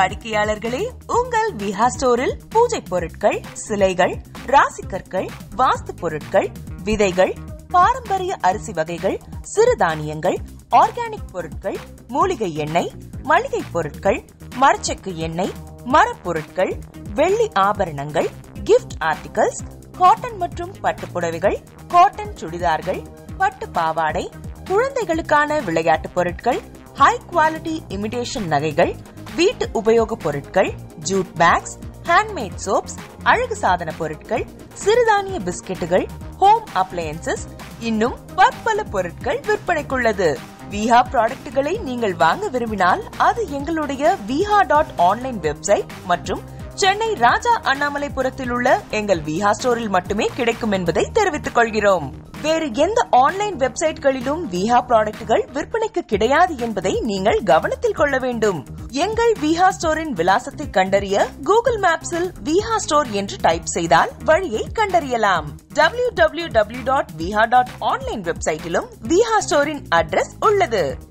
வாடிக்கையாளர்களே, உங்கள் விஹா ஸ்டோரில் பூஜை பொருட்கள், சிலைகள், ராசிக்கற்கள், வாஸ்து பொருட்கள், விதைகள், பாரம்பரிய அரிசி வகைகள், சிறுதானியங்கள், ஆர்கானிக் பொருட்கள், மூலிகை எண்ணெய், மளிகை பொருட்கள், மரச்செக்கு எண்ணெய், மரப்பொருட்கள், வெள்ளி ஆபரணங்கள், கிஃப்ட் ஆர்டிகல்ஸ், காட்டன் மற்றும் பட்டு புடவைகள், காட்டன் சுடிதார்கள், பட்டு பாவாடை, குழந்தைகளுக்கான விளையாட்டு பொருட்கள், ஹை குவாலிட்டி இமிடேஷன் நகைகள், வீட்டு உபயோக பொருட்கள், ஜூட் பேக்ஸ், ஹேண்ட்மேட் சோப்ஸ், அழகு சாதன பொருட்கள், சிறுதானிய பிஸ்கெட்டுகள், ஹோம் அப்ளையன்சஸ், இன்னும் பற்பல பொருட்கள் விற்பனைக்குள்ளது. விஹா ப்ராடக்ட்களை நீங்கள் வாங்க விரும்பினால் அது எங்களுடைய viha.online வெப்சைட் மற்றும் சென்னை ராஜா அண்ணாமலைபுரத்தில் உள்ள எங்கள் விஹா ஸ்டோரில் மட்டுமே கிடைக்கும் என்பதை தெரிவித்துக் கொள்கிறோம். வேறு எந்த ஆன்லைன் வெப்சைட்களிலும் விஹா ப்ராடக்ட்கள் விற்பனைக்கு கிடையாது என்பதை நீங்கள் கவனத்தில் கொள்ள வேண்டும். எங்கள் விஹா ஸ்டோரின் விலாசத்தை கண்டறிய கூகுள் மேப்ஸில் விஹா ஸ்டோர் என்று டைப் செய்தால் வழியை கண்டறியலாம். www.viha.online வெப்சைட்டிலும் விஹா ஸ்டோரின் அட்ரஸ் உள்ளது.